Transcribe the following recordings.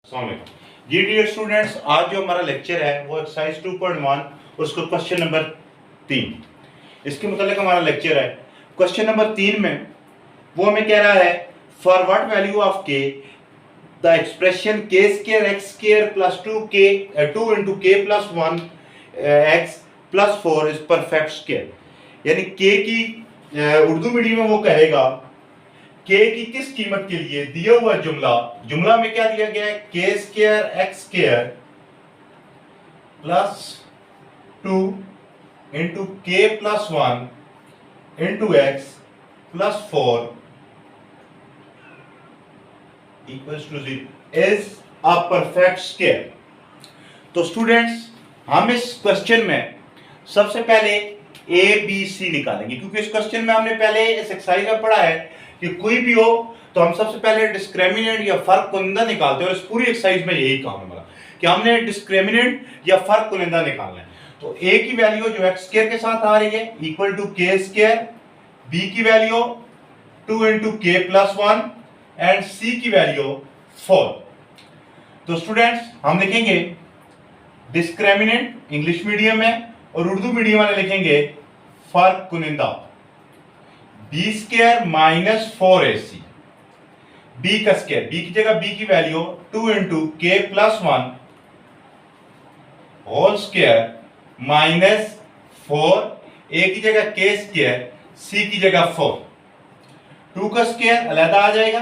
जी dear students, आज जो हमारा लेक्चर है वो एक्सरसाइज 2.1 उसको क्वेश्चन नंबर 3 इसके मतलब हमारा लेक्चर है। क्वेश्चन नंबर 3 में वो हमें कह रहा है for what value of k the expression k square x square plus 2 into के plus 1 x plus 4 is perfect square. यानी के की उर्दू मीडियम में वो कहेगा के की किस कीमत के लिए दिया हुआ जुमला में क्या दिया गया है, k square x square plus 2 into के plus 1 into x plus 4 equals to 0 is a perfect square. तो स्टूडेंट्स, हम इस क्वेश्चन में सबसे पहले ए बी सी निकालेंगे, क्योंकि इस क्वेश्चन में हमने पहले इस एक्सरसाइज में पढ़ा है कि कोई भी हो तो हम सबसे पहले डिस्क्रिमिनेंट या फर्क कुनिंदा निकालते हैं। और इस पूरी एक्सरसाइज में यही काम है हमारा कि हमने डिस्क्रिमिनेंट या फर्क कुनिंदा निकालना है। तो a की वैल्यू जो एक्स स्क्वायर के साथ आ रही है इक्वल टू के स्क्वायर, b की वैल्यू 2 इंटू के प्लस 1 एंड c की वैल्यू 4। तो स्टूडेंट्स, हम लिखेंगे डिस्क्रिमिनेंट इंग्लिश मीडियम में और उर्दू मीडियम वाले लिखेंगे फर्क कुनिंदा b square minus 4ac। B का स्क्वायर, बी की जगह बी की वैल्यू 2 इंटू के प्लस 1 होल स्क्वायर माइनस 4, ए की जगह के स्क्वायर, सी की जगह 4। 2 का स्क्वायर अलग आ जाएगा,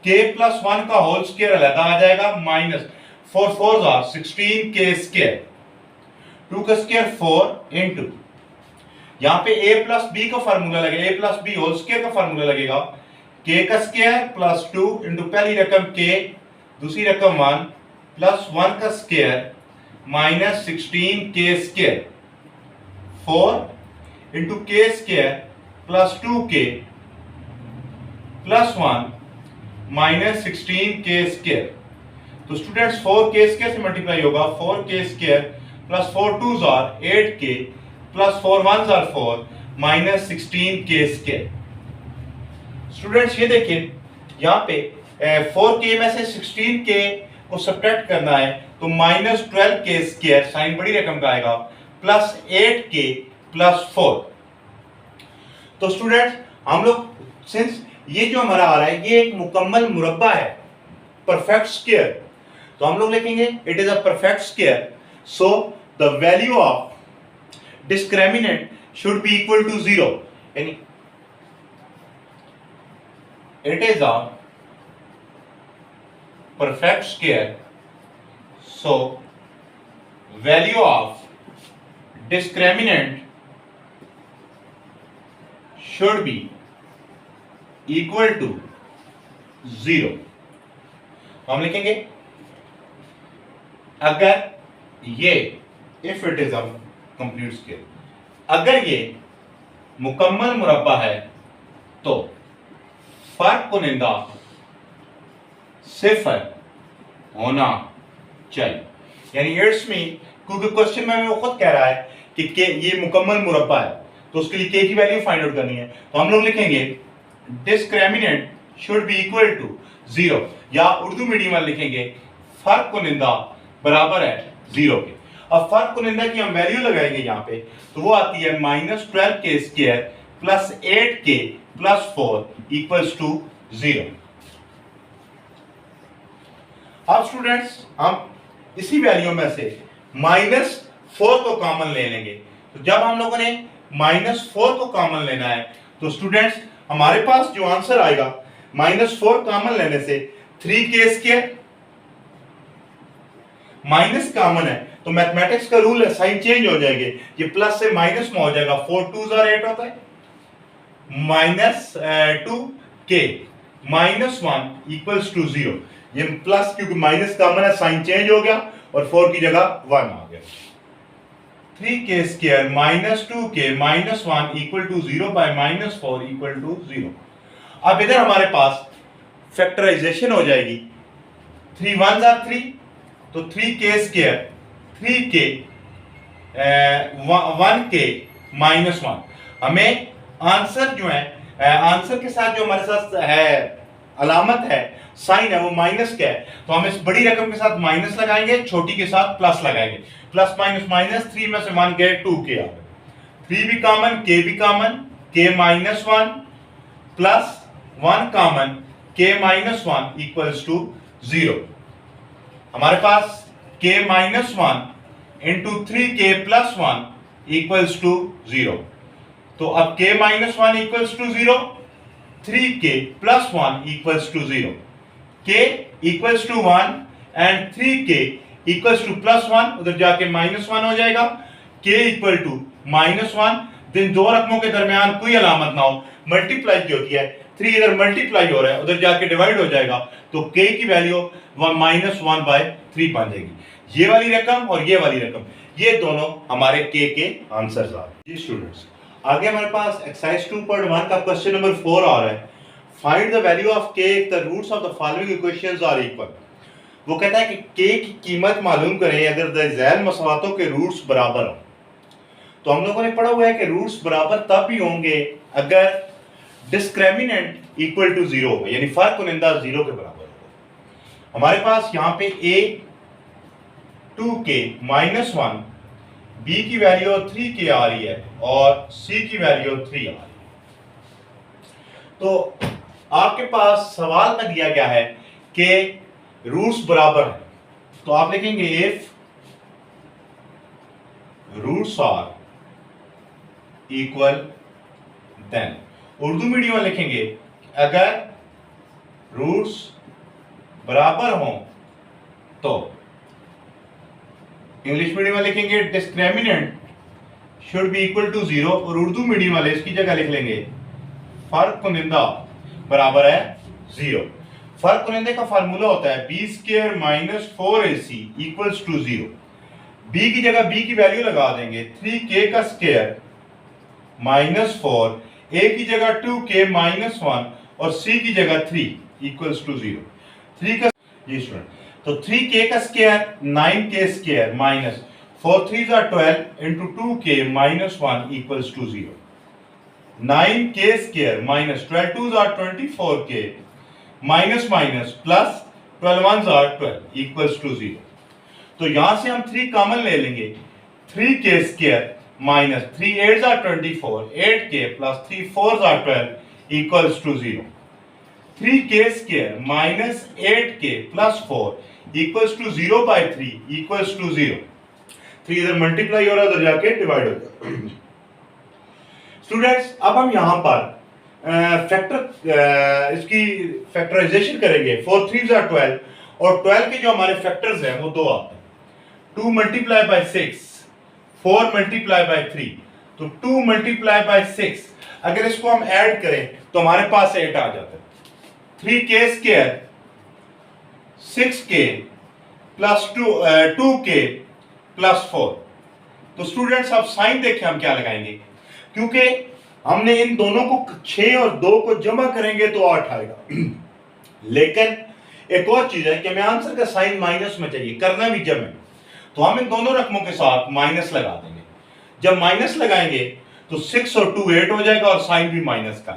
के प्लस 1 का होल स्क्वायर अलग आ जाएगा, माइनस 4 4 जा 16 के स्क्वायर। 2 का स्क्वायर 4 इंटू यहां पे a प्लस बी का फार्मूला लगेगा, a plus B whole square का फार्मूला लगेगा, k का स्क्वायर प्लस 2 इंटू पहली रकम k दूसरी रकम 1 प्लस 1 का square minus 16 K square 4 into के square plus 2k plus 1 minus 16 K square. तो स्टूडेंट्स 4k स्क्वायर से मल्टीप्लाई होगा, 4k square plus 4 2 are 8k plus 4 1 are 4 minus 16 K square. Students ये देखिए यहाँ पे 4k में से 16k को सब्ट्रैक्ट करना है तो माइनस 12k स्क्वायर, साइन बड़ी रकम का आएगा, प्लस 8k प्लस 4। तो स्टूडेंट्स, हम लोग सिंस ये जो हमारा आ रहा है ये एक मुकम्मल मुरब्बा है, परफेक्ट स्क्वायर, तो हम लोग लिखेंगे it is a perfect square. So the value of discriminant should be equal to 0, यानी it is a perfect square, so value of discriminant should be equal to 0। हम लिखेंगे अगर ये if it is a complete square, अगर ये मुकम्मल मुरब्बा है तो फर्क कुनिंदा सिफर होना चाहिए। यानी इट्स मीन, क्योंकि क्वेश्चन में हमें वो खुद कह रहा है कि ये मुकम्मल मुरब्बा है तो उसके लिए के की वैल्यू फाइंड आउट करनी है, तो हम लोग लिखेंगे discriminant should be equal to 0, या उर्दू मीडियम में लिखेंगे फर्क कुनिंदा बराबर है 0 के। अब फर्क कुनिंदा की हम वैल्यू लगाएंगे यहाँ पे, तो वो आती है minus 12k square plus 8k plus 4 equals to 0। अब स्टूडेंट्स, हम इसी वैल्यू में से माइनस 4 को कॉमन ले लेंगे। तो जब हम लोगों ने माइनस 4 को कॉमन लेना है तो स्टूडेंट्स हमारे पास जो आंसर आएगा माइनस 4 कॉमन लेने से 3k स्क्वायर, माइनस कॉमन है तो मैथमेटिक्स का रूल है साइन चेंज हो जाएंगे, ये प्लस से माइनस में हो जाएगा, 4 2 8 होता है, minus 2k minus 1 equals to 0। ये प्लस क्योंकि माइनस कॉमन है साइन चेंज हो गया और 4 की जगह 1 आ गया। 3k square minus 2k minus 1 equal to 0 by minus 4 equal to 0। अब इधर हमारे पास फैक्टराइजेशन हो जाएगी, 3 1 आर 3, तो 3k square 3k 1k minus 1। हमें आंसर जो है आंसर के साथ जो हमारे साथ है अलामत है, साइन है, वो माइनस का है, तो हम इस बड़ी रकम के साथ माइनस लगाएंगे, छोटी के साथ प्लस लगाएंगे। प्लस माइनस माइनस, 3 में से 1 गए, 2k आ गए, 3 भी कॉमन, k भी common, k minus 1 plus 1 common, k minus 1 equals to 0। हमारे पास k minus 1 into 3k plus 1 equals to 0। तो अब k minus 1 equals to 0, 3k plus 1 equals to 0, k equals to 1 and 3k equals to plus 1, उधर जाके minus 1 हो जाएगा, k equal to minus 1। जिन दो रकमों के दरमियान कोई अलामत ना हो, मल्टीप्लाई की होती है, 3 इधर मल्टीप्लाई हो रहा है, उधर जाके डिवाइड हो जाएगा, तो k की वैल्यू माइनस 1/3 बन जाएगी। ये वाली रकम और ये वाली रकम, ये दोनों हमारे k के आंसर्स आ रहे हैं। जी स्टूडेंट्स, आगे हमारे पास एक्सरसाइज 2.1 का क्वेश्चन नंबर 4 आ रहा है। Find the value of k if the roots of the following equations are equal। वो कहता है कि k की कीमत मालूम करें अगर द ज़ैल मसवातों के रूट्स बराबर हो। तो हम लोगों ने पढ़ा हुआ है कि रूट्स बराबर तब भी होंगे अगर डिस्क्रिमिनेंट इक्वल टू 0 हो, यानी फर्क कुनिंदा 0 के बराबर हो। हमारे पास यहाँ पे a 2k माइनस 1, b की वैल्यू 3k आ रही है और c की वैल्यू 3 आ रही है। तो आपके पास सवाल में दिया गया है कि रूट्स बराबर है, तो आप लिखेंगे if roots are equal then. Urdu medium में लिखेंगे अगर रूट्स बराबर हों तो। इंग्लिश मीडियम में लिखेंगे discriminant should be equal to 0, और उर्दू मीडियम वाले इसकी जगह लिख लेंगे फर्क कुनिंदा बराबर है 0। फर्क कुनिंदे का फार्मूला होता है b square minus 4ac equals to 0। b की जगह b की वैल्यू लगा देंगे 3k का स्क्वायर माइनस 4, a की जगह 2k माइनस 1 और c की जगह 3 इक्वल्स टू 0। 3 का जी स्टूडेंट, तो 3k का square 9k square minus 4 3 12 into 2k minus 1 equals to 0। 9k square minus 12 2 24k minus minus plus 12 1 12 equals to 0। तो यहां से हम 3 कॉमन ले लेंगे, 3k square minus 3 8 24 8k plus 3 4 12 equals to 0। 3k square minus 8k plus 4 equals to 0/3 equals to 0। 3 इधर multiply हो रहा है, उधर जाके डिवाइड हो जाएगा। स्टूडेंट्स, अब हम यहां पर इसकी फैक्टराइजेशन करेंगे। 4 3 12 और 12 के जो हमारे फैक्टर्स हैं वो दो आते हैं, 2 मल्टीप्लाई बाय 6, 4 मल्टीप्लाई बाय 3। तो 2 मल्टीप्लाई बाय 6 अगर इसको हम ऐड करें तो हमारे पास 8 आ जाता है। 3k square 6k plus 2k plus 4। तो स्टूडेंट्स अब साइन देखें हम क्या लगाएंगे, क्योंकि हमने इन दोनों को 6 और 2 को जमा करेंगे तो 8 आएगा। लेकिन एक और चीज है कि हमें आंसर का साइन माइनस में चाहिए, करना भी जब है, तो हम इन दोनों रकमों के साथ माइनस लगा देंगे। जब माइनस लगाएंगे तो 6 और 2 8 हो जाएगा और साइन भी माइनस का।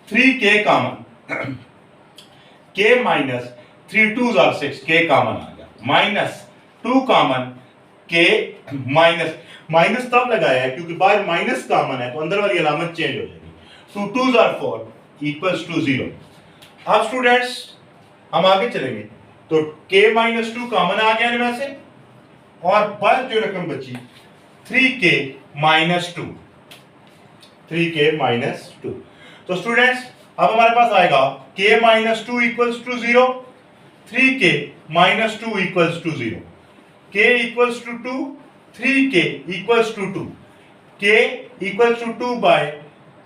3k common, k minus 3 2 6, k common आ गया, minus 2 common, k minus minus तब लगाया है क्योंकि बाहर माइनस कॉमन है तो अंदर वाली अलामत चेंज हो जाएगी। 2 2 4 इक्वल्स टू 0। अब स्टूडेंट्स हम आगे चलेंगे, तो k माइनस 2 कॉमन आ गया इनमें से, और पर जो रकम बची 3k माइनस 2, 3k माइनस 2। तो स्टूडेंट्स अब हमारे पास आएगा k minus 2 equals to 0, 3k minus 2 equals to 0, k equals to 2, 3k equals to 2, k equals to 2/3।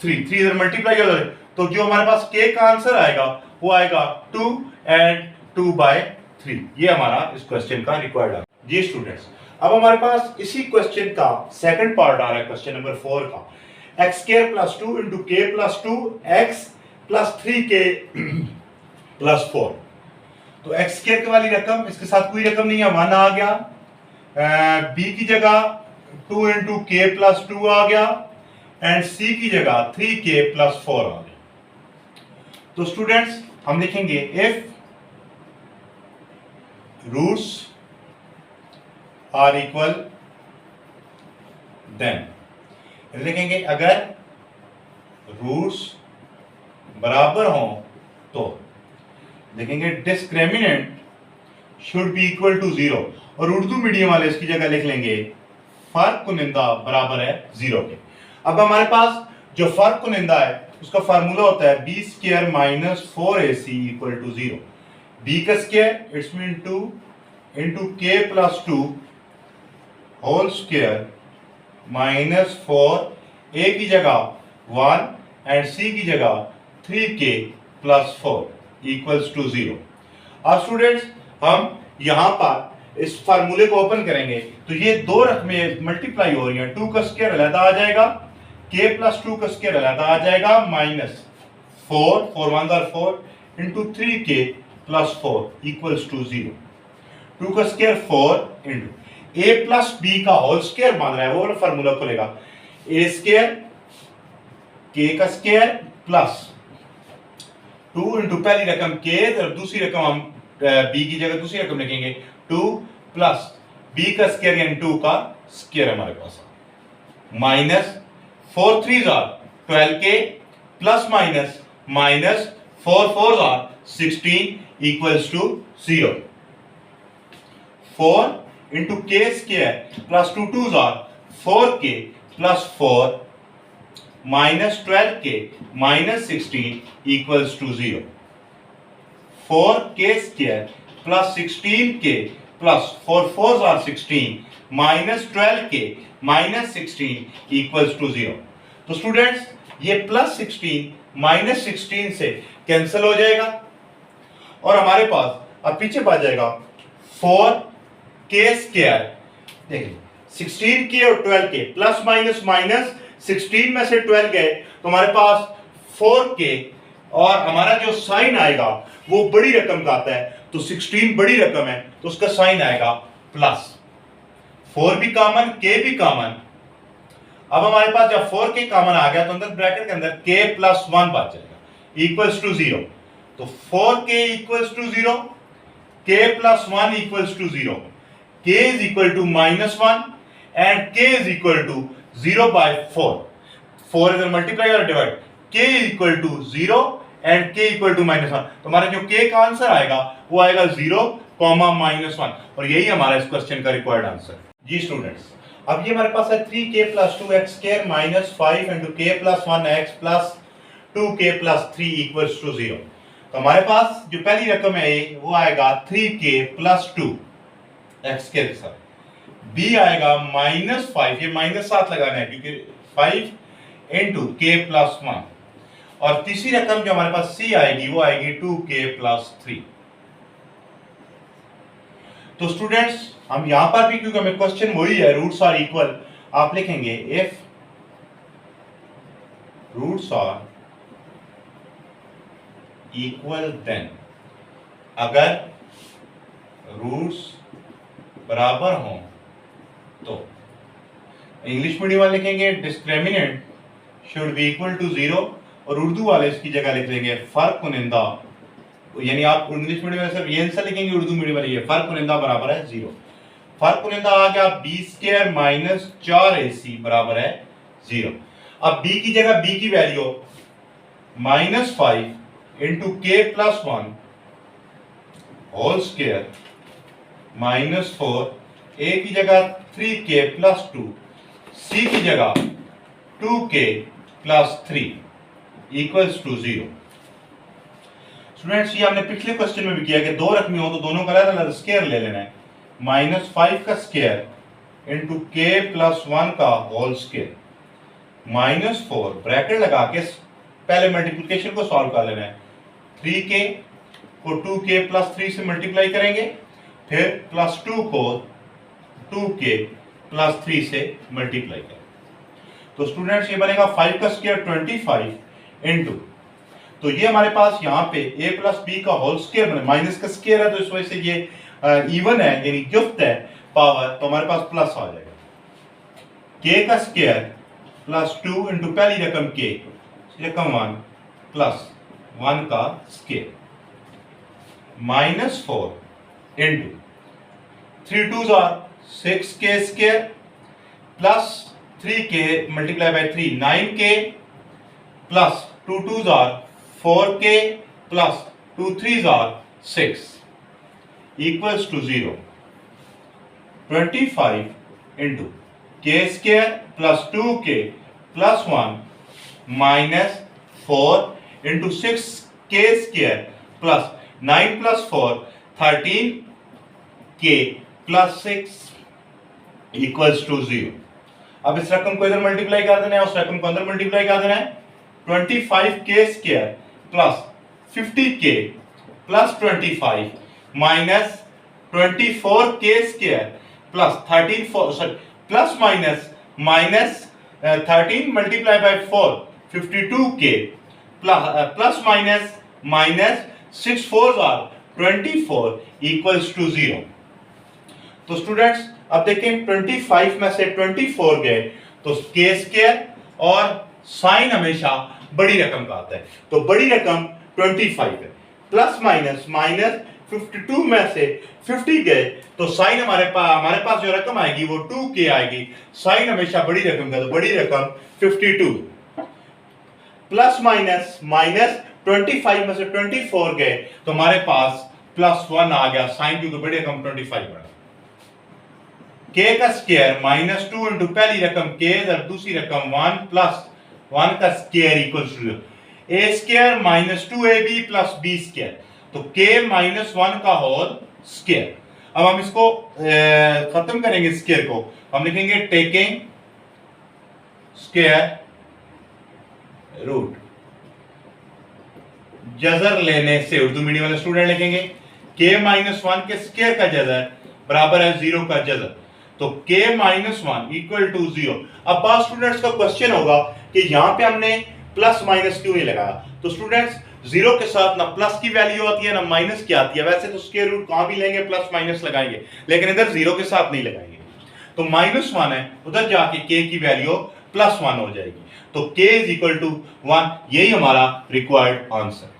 3 इधर मल्टीप्लाई कर दो, तो जो हमारे पास k का आंसर आएगा वो आएगा 2 एंड 2/3। ये हमारा इस क्वेश्चन का रिक्वायर्ड है। जी स्टूडेंट्स, अब हमारे पास इसी क्वेश्चन का सेकंड पार्ट आ रहा है, क्वेश्चन नंबर 4 का, x square plus 2 into k plus 2 x plus 3k plus 4। तो x स्क्वायर वाली रकम, इसके साथ कोई रकम नहीं है, 1 आ गया, b की जगह 2 इंटू k प्लस 2 आ गया, एंड c की जगह 3k प्लस 4 आ गया। तो स्टूडेंट्स हम लिखेंगे if roots are equal then लिखेंगे अगर रूट्स बराबर हों तो लिखेंगे discriminant should be equal to 0 और उर्दू मीडियम वाले इसकी जगह लिख लेंगे फर्क कुनिंदा बराबर है 0 के। अब हमारे पास जो फर्क कुनिंदा है उसका फार्मूला होता है B square minus 4ac equal to 0। B का स्क्वायर इट्स मीन 2 इंटू के प्लस 2 होल स्क्वायर माइनस 4 ए की जगह 1 एंड सी की जगह 3k प्लस 4 इक्वल्स टू 0। अब स्टूडेंट्स हम यहां पर इस फार्मूले को ओपन करेंगे तो ये दो रकमें मल्टीप्लाई हो रही हैं। 2 का स्क्वायर अलग आ जाएगा, k प्लस 2 का स्क्वायर अलग आ जाएगा, minus 4 1 4 into 3k plus 4 equals to 0। 2 का square 4 into a plus b का होल स्क्वायर मान रहा है वो फार्मूला खुलेगा a स्क्वायर k का स्क्वायर प्लस 2 इंटू पहली रकम k और दूसरी रकम हम b की जगह दूसरी रकम लिखेंगे 2 प्लस b का स्क्वायर यानी 2 का स्क्वायर हमारे पास minus 4 3 are 12k plus minus minus 4 4 are 16 equals to 0। 4 into k square plus 2 2 are 4k plus 4 minus 12k minus 16 equals to 0। 4k square plus 16k plus 4 4 are 16 minus 12k minus 16 equals to 0। तो students ये plus 16 minus 16 से cancel हो जाएगा और हमारे पास अब पीछे पा जाएगा 4k स्क्वायर। देखिए 16k और 12k प्लस माइनस माइनस 16 में से 12 गए तो हमारे पास 4k और हमारा जो साइन आएगा वो बड़ी रकम का आता है तो 16 बड़ी रकम है तो उसका साइन आएगा प्लस। 4 भी कॉमन k भी कॉमन। अब हमारे पास जब 4k कॉमन आ गया तो अंदर ब्रैकेट के अंदर k प्लस 1 बच जाएगा इक्वल्स टू 0। तो 4k equals to 0 k plus 1 equals to 0 k is equal to minus 1 and k is equal to 0 by 4। 4 इधर मल्टीप्लाई और divide k is equal to 0 and k equal to minus 1। तो हमारा जो k का answer आएगा वो आएगा 0 comma minus 1 और यही हमारा इस क्वेश्चन का रिक्वायर्ड आंसर। जी स्टूडेंट्स अब ये हमारे पास है 3k plus 2x square minus 5 into k plus 1x plus 2k plus 3 equals to 0। तो हमारे पास जो पहली रकम है वो आएगा 3k प्लस 2 x स्क्वायर के साथ। b आएगा माइनस 5 ये माइनस 7 लगाना है क्योंकि 5 इंटू k प्लस 1 और तीसरी रकम जो हमारे पास c आएगी वो आएगी 2k प्लस 3। तो स्टूडेंट्स हम यहां पर भी क्योंकि हमें क्वेश्चन वही है रूट्स आर इक्वल आप लिखेंगे if roots are equal then अगर रूट्स बराबर हों तो इंग्लिश मीडियम वाले लिखेंगे discriminant should be equal to 0 और उर्दू वाले इसकी जगह लिख लेंगे फर्क कुनिंदा यानी आप इंग्लिश मीडियम में सिर्फ ये आंसर लिखेंगे उर्दू मीडियम वाले ये फर्क कुनिंदा बराबर है 0। फर्क कुनिंदा आ गया b स्क्वायर माइनस 4ac बराबर है 0। अब b की जगह b की value minus 5 into k plus 1 whole square minus 4 a की जगह 3k प्लस 2 c की जगह 2k plus 3 equals to 0। Students ये हमने पिछले क्वेश्चन में भी किया कि दो रकमी हो तो दोनों का अलग अलग स्क्वायर ले लेना है। माइनस 5 का स्क्वायर इंटू k प्लस 1 का होल स्क्वायर माइनस 4 ब्रैकेट लगा के पहले मल्टीप्लिकेशन को सॉल्व कर लेना है। 3k को 2k प्लस 3 से मल्टीप्लाई करेंगे फिर प्लस 2 को 2k प्लस 3 से मल्टीप्लाई करेंगे तो स्टूडेंट्स ये बनेगा 5 का स्क्वायर 25 इंटू तो ये हमारे पास यहाँ पे a प्लस b का होल स्क्वायर बने माइनस का स्क्वायर है तो इस वजह से ये इवन है यानी गिफ्ट है पावर तो हमारे पास प्लस आ जाएगा। k का स्क्वायर प्लस 2 इंटू पहली रकम k रकम 1 प्लस 1 का square -4 into 3 2s are 6k square plus 3k multiplied by 3 9k plus 2 2s are 4k plus 2 3s are 6 equals to 0. 25 into k square plus 2k plus 1 minus 4 into 6k square plus 9 plus 4 13k plus 6 equals to 0. अब इस रकम को इधर multiply कर देना है, उस रकम को अंदर मल्टीप्लाई कर देना है. 25k square plus 50k plus 25 minus 24k square plus 13 plus minus 13 multiply by 4 52k plus minus 6 4s are 24 equals to 0. तो स्टूडेंट्स अब देखें 25 में से 24 गए तो k स्क्वायर और साइन हमेशा बड़ी रकम का आता है, तो बड़ी रकम 25 है. प्लस माइनस 52 में से 50 गए तो साइन हमारे पास जो रकम आएगी वो 2k आएगी. साइन हमेशा बड़ी रकम का, तो बड़ी रकम 52. प्लस माइनस 25 में से 24 गए तो हमारे पास +1 आ गया. साइन क्योंकि बड़ी रकम 25 बढ़ा. k का स्क्वायर -2 इंटू पहली रकम k और दूसरी रकम 1 प्लस 1 का square equals to 0. a square -2ab plus b square, तो k -1 का होल स्क्वायर. अब हम इसको खत्म करेंगे. स्क्वायर को हम लिखेंगे टेकिंग स्क्वायर रूट. जजर लेने से उर्दू मीडियम वाले स्टूडेंट लिखेंगे k -1 के स्क्वायर का जजर बराबर है 0 का जजर, तो k -1 इक्वल टू 0. अब बहुत स्टूडेंट्स का क्वेश्चन होगा कि यहां पे हमने प्लस माइनस क्यों नहीं लगाया. तो स्टूडेंट्स 0 के साथ ना प्लस की वैल्यू आती है ना माइनस की आती है. वैसे तो स्क्वायर रूट कहां भी लेंगे प्लस माइनस लगाएंगे, लेकिन इधर 0 के साथ नहीं लगाएंगे. तो -1 है, उधर जाके k की वैल्यू +1 हो जाएगी. तो k = 1. यही हमारा रिक्वायर्ड आंसर.